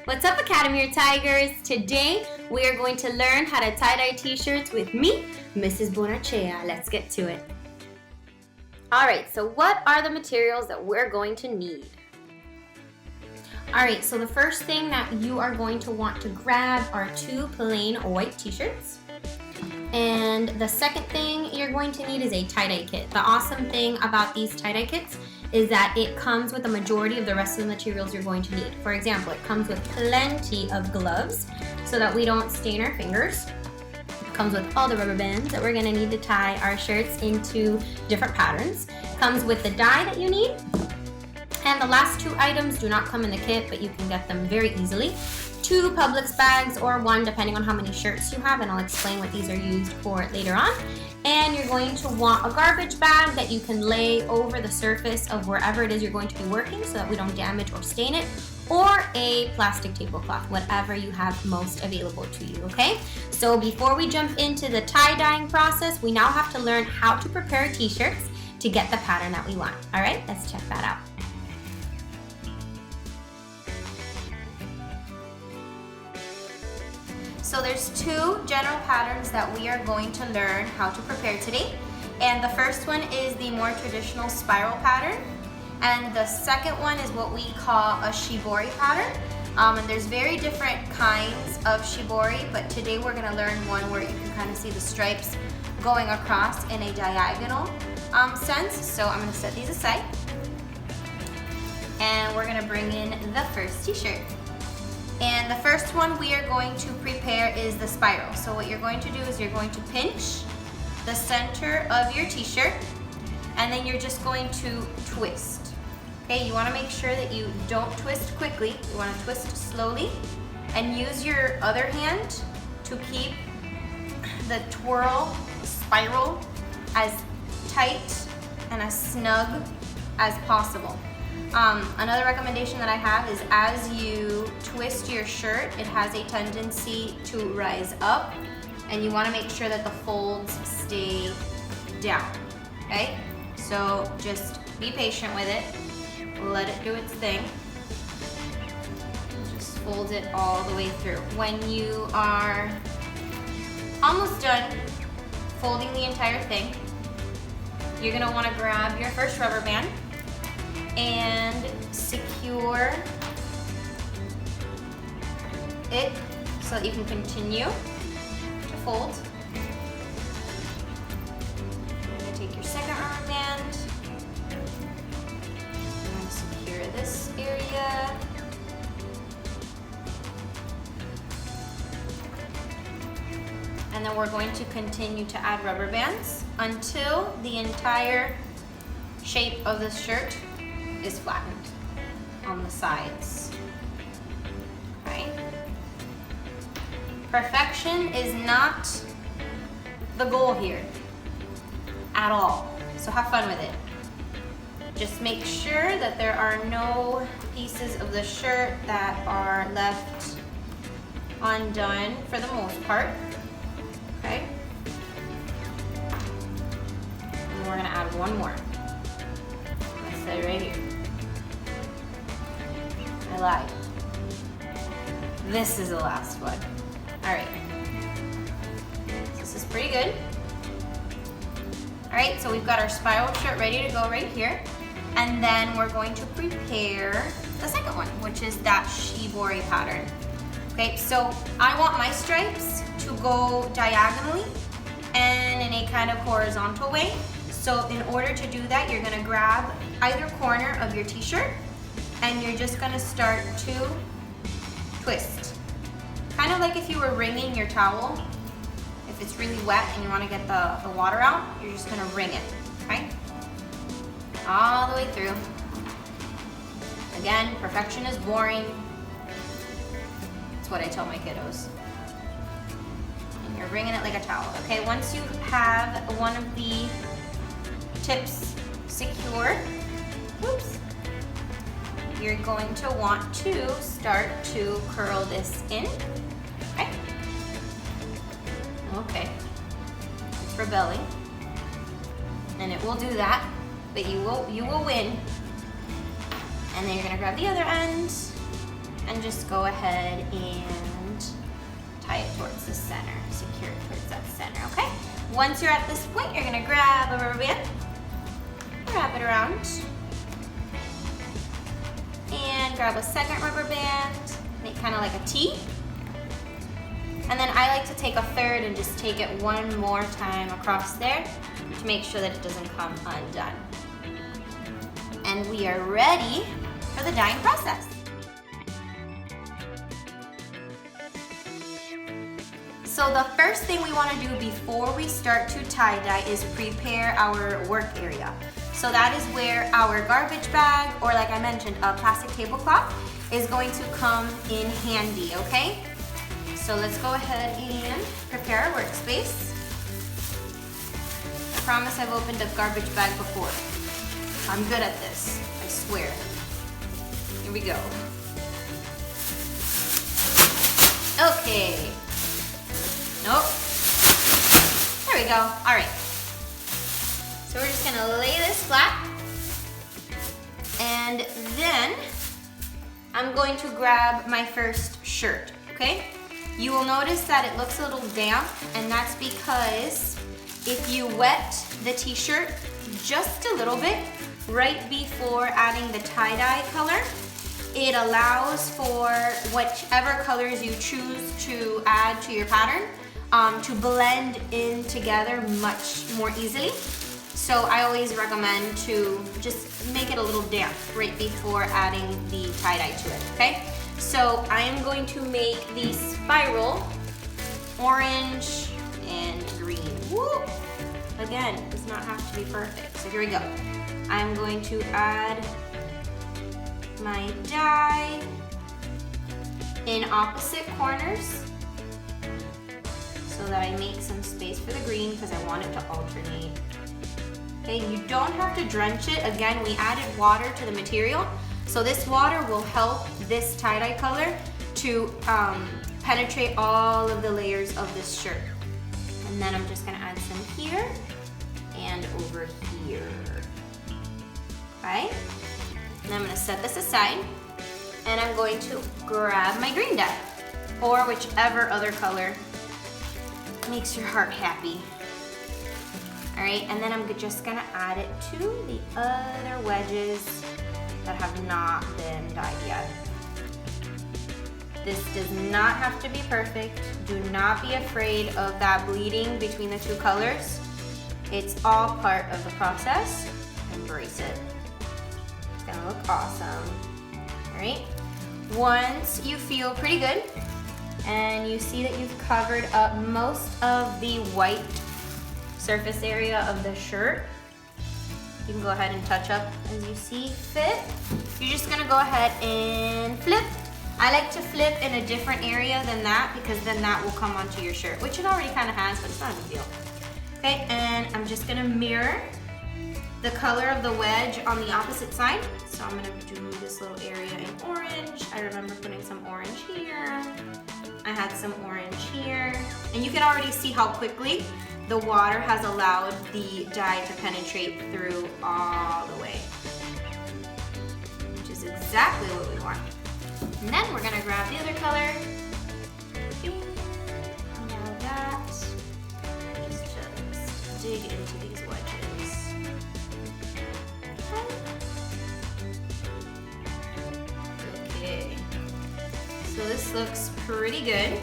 What's up, Academir Tigers? Today we are going to learn how to tie-dye t-shirts with me, Mrs. Bonachea. Let's get to it. Alright, so what are the materials that we're going to need? Alright, so the first thing that you are going to want to grab are 2 plain white t-shirts. And the second thing you're going to need is a tie-dye kit. The awesome thing about these tie-dye kits is that it comes with a majority of the rest of the materials you're going to need. For example, it comes with plenty of gloves so that we don't stain our fingers. It comes with all the rubber bands that we're going to need to tie our shirts into different patterns. It comes with the dye that you need. And the last 2 items do not come in the kit, but you can get them very easily. 2 Publix bags or 1 depending on how many shirts you have, and I'll explain what these are used for later on. And you're going to want a garbage bag that you can lay over the surface of wherever it is you're going to be working so that we don't damage or stain it, or a plastic tablecloth, whatever you have most available to you, okay? So before we jump into the tie-dyeing process, we now have to learn how to prepare t-shirts to get the pattern that we want. All right, let's check that out. So there's 2 general patterns that we are going to learn how to prepare today. And the first one is the more traditional spiral pattern. And the second one is what we call a shibori pattern. And there's very different kinds of shibori, but today we're gonna learn one where you can kind of see the stripes going across in a diagonal sense. So I'm gonna set these aside. And we're gonna bring in the first t-shirt. And the first one we are going to prepare is the spiral. So what you're going to do is you're going to pinch the center of your t-shirt, and then you're just going to twist. Okay, you want to make sure that you don't twist quickly. You want to twist slowly and use your other hand to keep the twirl spiral as tight and as snug as possible. Another recommendation that I have is as you twist your shirt, it has a tendency to rise up, and you want to make sure that the folds stay down, okay? So just be patient with it, let it do its thing. Just fold it all the way through. When you are almost done folding the entire thing, you're going to want to grab your first rubber band and secure it so that you can continue to fold. You're going to take your second rubber band. You're going to secure this area. And then we're going to continue to add rubber bands until the entire shape of this shirt is flattened on the sides. Okay. Perfection is not the goal here at all. So have fun with it. Just make sure that there are no pieces of the shirt that are left undone for the most part. Okay. And we're gonna add one more. Right here. I lied. This is the last one. Alright. This is pretty good. Alright, so we've got our spiral shirt ready to go right here. And then we're going to prepare the second one, which is that shibori pattern. Okay, so I want my stripes to go diagonally and in a kind of horizontal way. So in order to do that, you're gonna grab either corner of your t-shirt and you're just gonna start to twist. Kind of like if you were wringing your towel. If it's really wet and you wanna get the water out, you're just gonna wring it, okay? All the way through. Again, perfection is boring. That's what I tell my kiddos. And you're wringing it like a towel. Okay, once you have one of the tips secured, oops, you're going to want to start to curl this in. Okay. Okay. It's rebelling. And it will do that, but you will win. And then you're gonna grab the other end and just go ahead and tie it towards the center, secure it towards that center, okay? Once you're at this point, you're gonna grab a rubber band, wrap it around, and grab a second rubber band, make kind of like a T. And then I like to take a third and just take it one more time across there to make sure that it doesn't come undone. And we are ready for the dyeing process. So the first thing we want to do before we start to tie dye is prepare our work area. So that is where our garbage bag, or like I mentioned, a plastic tablecloth is going to come in handy, okay? So let's go ahead and prepare our workspace. I promise I've opened a garbage bag before. I'm good at this, I swear. Here we go. Okay. Nope. There we go. All right. So we're just gonna lay this flat. And then I'm going to grab my first shirt, okay? You will notice that it looks a little damp, and that's because if you wet the t-shirt just a little bit right before adding the tie-dye color, it allows for whichever colors you choose to add to your pattern to blend in together much more easily. So I always recommend to just make it a little damp right before adding the tie-dye to it, okay? So I am going to make the spiral orange and green. Woo! Again, it does not have to be perfect. So here we go. I'm going to add my dye in opposite corners so that I make some space for the green because I want it to alternate. Okay, you don't have to drench it. Again, we added water to the material, so this water will help this tie-dye color to penetrate all of the layers of this shirt. And then I'm just gonna add some here and over here. Okay? And I'm gonna set this aside, and I'm going to grab my green dye, or whichever other color makes your heart happy. All right, and then I'm just gonna add it to the other wedges that have not been dyed yet. This does not have to be perfect. Do not be afraid of that bleeding between the two colors. It's all part of the process. Embrace it. It's gonna look awesome. All right, once you feel pretty good and you see that you've covered up most of the white surface area of the shirt, you can go ahead and touch up as you see fit. You're just gonna go ahead and flip. I like to flip in a different area than that because then that will come onto your shirt, which it already kind of has, but it's not a big deal. Okay, and I'm just gonna mirror the color of the wedge on the opposite side. So I'm gonna do this little area in orange. I remember putting some orange here. I had some orange here. And you can already see how quickly the water has allowed the dye to penetrate through all the way, which is exactly what we want. And then we're gonna grab the other color. Now that, just dig into these wedges. Okay, so this looks pretty good.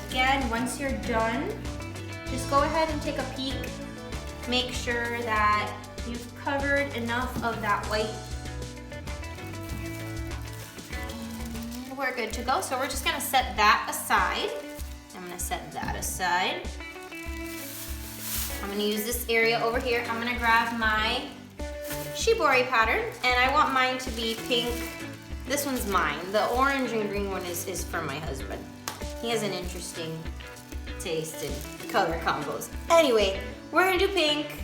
Again, once you're done, just go ahead and take a peek. Make sure that you've covered enough of that white. And we're good to go. So we're just gonna set that aside. I'm gonna set that aside. I'm gonna use this area over here. I'm gonna grab my shibori pattern, and I want mine to be pink. This one's mine. The orange and green one is for my husband. He has an interesting taste in color combos. Anyway, we're gonna do pink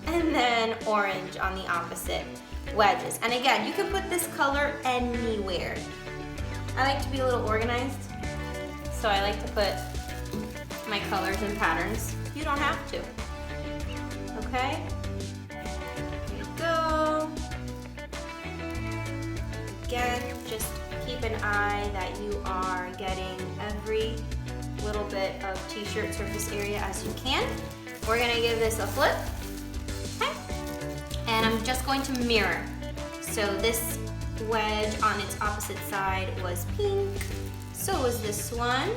and then orange on the opposite wedges. And again, you can put this color anywhere. I like to be a little organized, so I like to put my colors and patterns. You don't have to, okay? Here you go. an eye that you are getting every little bit of t-shirt surface area as you can. We're gonna give this a flip, okay? And I'm just going to mirror. So this wedge on its opposite side was pink, so was this one.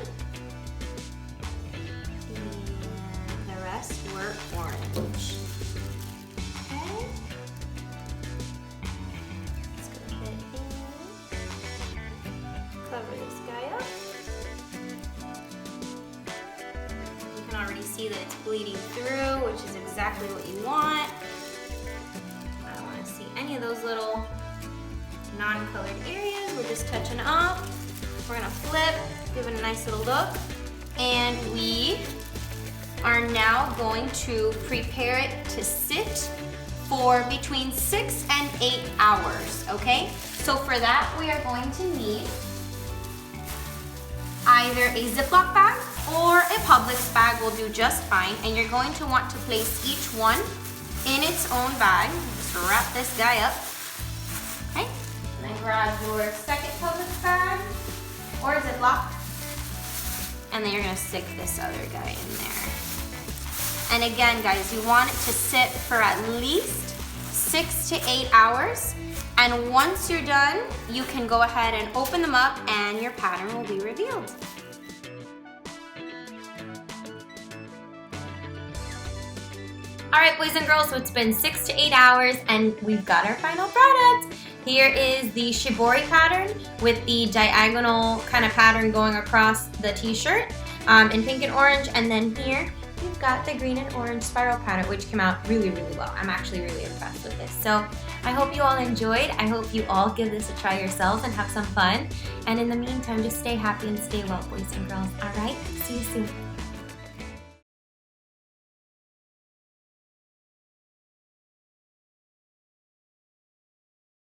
And the rest were orange. Okay. Let's go ahead and cover this guy up. You can already see that it's bleeding through, which is exactly what you want. I don't want to see any of those little non-colored areas. We're just touching up. We're gonna flip, give it a nice little look. And we are now going to prepare it to sit for between 6 and 8 hours, okay? So for that, we are going to need either a Ziploc bag or a Publix bag will do just fine. And you're going to want to place each one in its own bag. Just wrap this guy up, okay? And then grab your second Publix bag or Ziploc. And then you're gonna stick this other guy in there. And again, guys, you want it to sit for at least 6 to 8 hours. And once you're done, you can go ahead and open them up and your pattern will be revealed. All right, boys and girls, so it's been 6 to 8 hours and we've got our final product. Here is the shibori pattern with the diagonal kind of pattern going across the t-shirt in pink and orange. And then here, we've got the green and orange spiral pattern, which came out really, really well. I'm actually really impressed with this. So I hope you all enjoyed. I hope you all give this a try yourselves and have some fun. And in the meantime, just stay happy and stay well, boys and girls. All right, see you soon.